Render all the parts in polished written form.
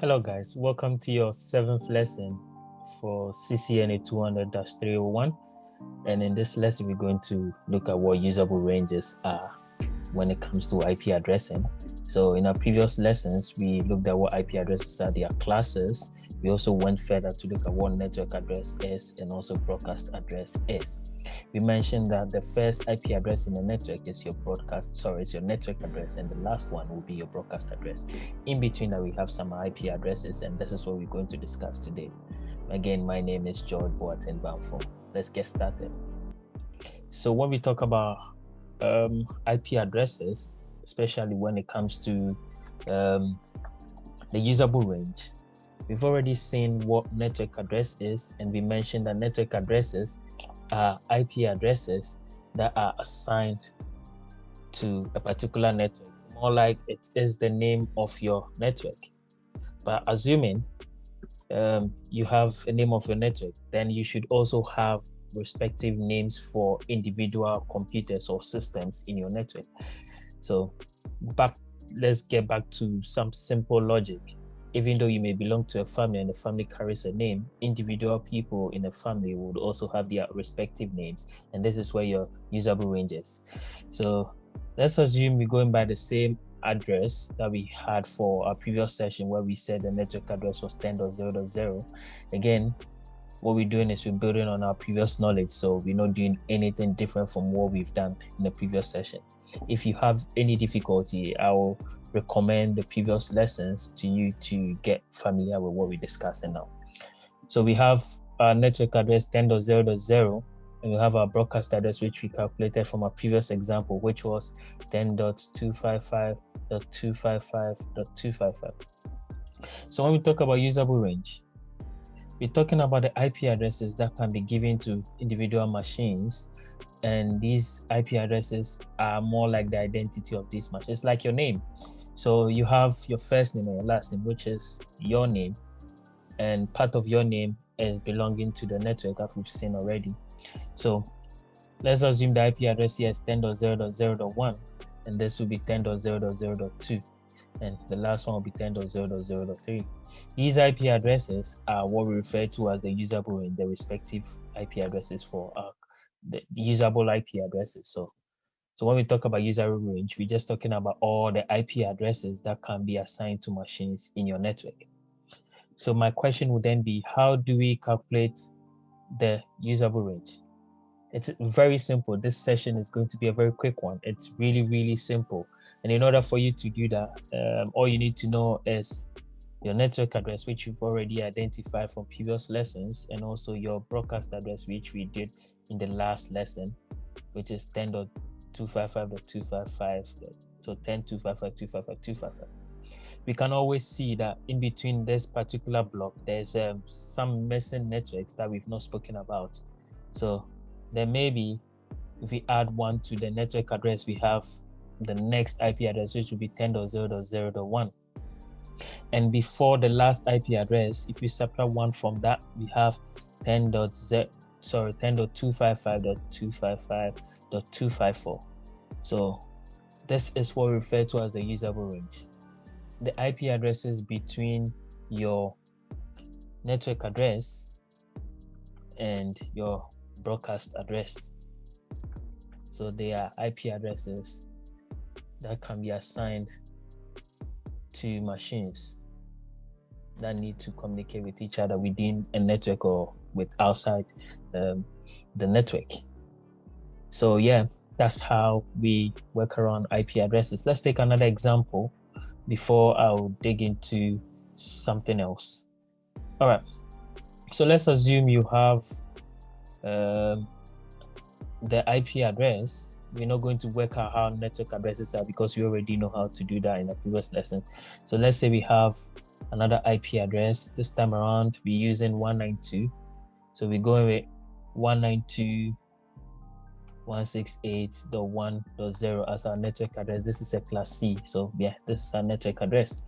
Hello guys, welcome to your seventh lesson for CCNA 200-301. And in this lesson, we're going to look at what usable ranges are when it comes to IP addressing. So in our previous lessons, we looked at what IP addresses are, their classes. We also went further to look at what network address is and also broadcast address is. We mentioned that the first IP address in the network is your it's your network address, and the last one will be your broadcast address. In between that, we have some IP addresses, and this is what we're going to discuss today. Again, my name is George Boateng Banfo. Let's get started. So when we talk about IP addresses, especially when it comes to the usable range, we've already seen what network address is, and we mentioned that network addresses are IP addresses that are assigned to a particular network, more like it is the name of your network. But assuming you have a name of your network, then you should also have respective names for individual computers or systems in your network. So let's get back to some simple logic. Even though you may belong to a family and the family carries a name, individual people in a family would also have their respective names, and this is where your usable range is. So let's assume we're going by the same address that we had for our previous session where we said the network address was 10.0.0. Again, what we're doing is we're building on our previous knowledge, so we're not doing anything different from what we've done in the previous session. If you have any difficulty, I will recommend the previous lessons to you to get familiar with what we're discussing now. So we have our network address 10.0.0, and we have our broadcast address, which we calculated from our previous example, which was 10.255.255.255. So when we talk about usable range, we're talking about the IP addresses that can be given to individual machines, and these IP addresses are more like the identity of these machines. It's like your name. So you have your first name and your last name, which is your name, and part of your name is belonging to the network, as we've seen already. So let's assume the IP address here is 10.0.0.1, and this will be 10.0.0.2, and the last one will be 10.0.0.3. These IP addresses are what we refer to as the usable range, the respective IP addresses for the usable IP addresses. So when we talk about usable range, we're just talking about all the IP addresses that can be assigned to machines in your network. So my question would then be, how do we calculate the usable range? It's very simple. This session is going to be a very quick one. It's really, really simple. And in order for you to do that, all you need to know is your network address, which you've already identified from previous lessons, and also your broadcast address, which we did in the last lesson, which is 10.255.255. So 10.255.255.255. We can always see that in between this particular block, there's some missing networks that we've not spoken about. So there may be, if we add one to the network address, we have the next IP address, which will be 10.0.0.1. And before the last IP address, if we subtract one from that, we have 10.255.255.254. So this is what we refer to as the usable range. The IP addresses between your network address and your broadcast address. So they are IP addresses that can be assigned to machines that need to communicate with each other within a network or with outside the network. So yeah, that's how we work around IP addresses. Let's take another example before I'll dig into something else. All right, so let's assume you have the IP address. We're not going to work out how network addresses are because we already know how to do that in the previous lesson. So let's say we have another IP address. This time around, we're using 192. So we're going with 192.168.1.0 as our network address. This is a class C. So yeah, this is our network address.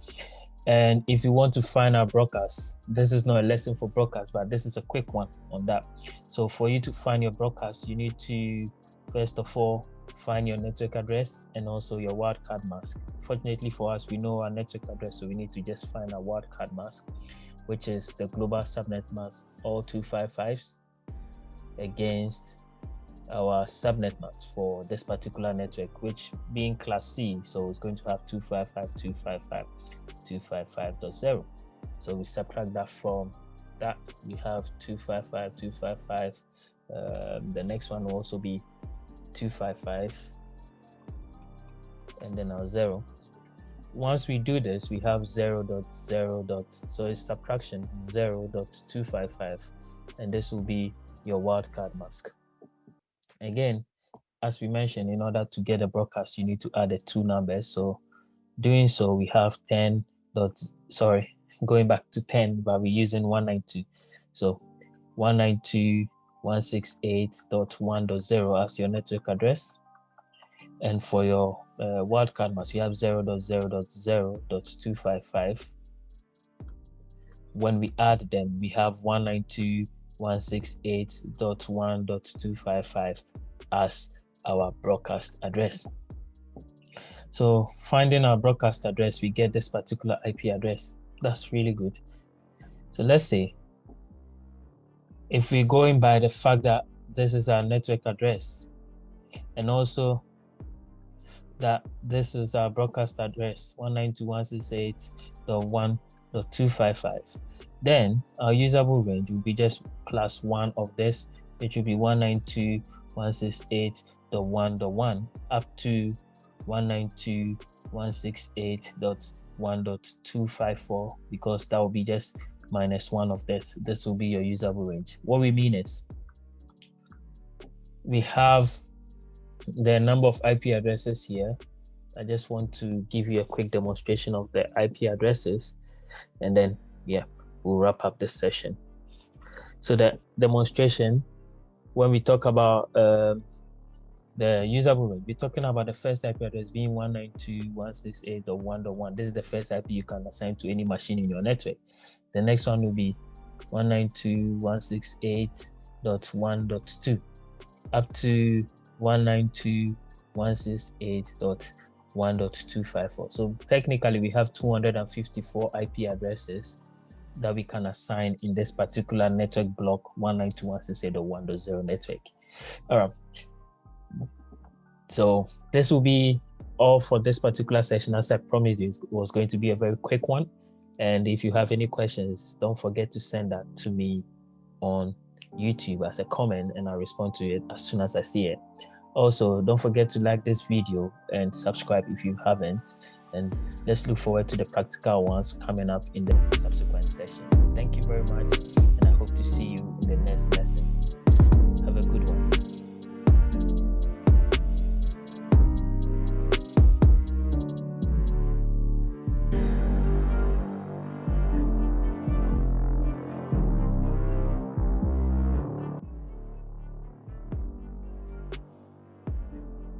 And if you want to find our broadcast, this is not a lesson for broadcast, but this is a quick one on that. So for you to find your broadcast, you need to, first of all, find your network address and also your wildcard mask. Fortunately for us, we know our network address, so we need to just find our wildcard mask, which is the global subnet mask, all 255s, against our subnet mask for this particular network, which being class C, so it's going to have 255.255.255.0. So we subtract that from that, we have 255.255. The next one will also be 255, and then our 0. Once we do this, we have 0.0. So it's subtraction 0.255, and this will be your wildcard mask. Again, as we mentioned, in order to get a broadcast, you need to add the two numbers. So doing so, we have 10. Going back to 10, but we're using 192. So 192.168.1.0 as your network address. And for your wildcard mask, you have 0.0.0.255. When we add them, we have 192.168.1.255 as our broadcast address. So finding our broadcast address, we get this particular IP address. That's really good. So let's say if we're going by the fact that this is our network address, and also that this is our broadcast address, 192.168.1.255, then our usable range will be just plus one of this. It should be 192.168.1.1 up to 192.168.1.254, because that will be just minus one of this. This will be your usable range. What we mean is we have the number of IP addresses here. I just want to give you a quick demonstration of the IP addresses, and then we'll wrap up this session. So the demonstration, when we talk about the usable range, we're talking about the first IP address being 192.168.1.1. This is the first IP you can assign to any machine in your network. The next one will be 192.168.1.2 up to 192.168.1.254. So technically we have 254 IP addresses that we can assign in this particular network block 192.168.1.0 network. All right. So this will be all for this particular session. As I promised you, it was going to be a very quick one. And if you have any questions, don't forget to send that to me on YouTube as a comment, and I'll respond to it as soon as I see it. Also, don't forget to like this video and subscribe if you haven't. And let's look forward to the practical ones coming up in the subsequent sessions. Thank you very much.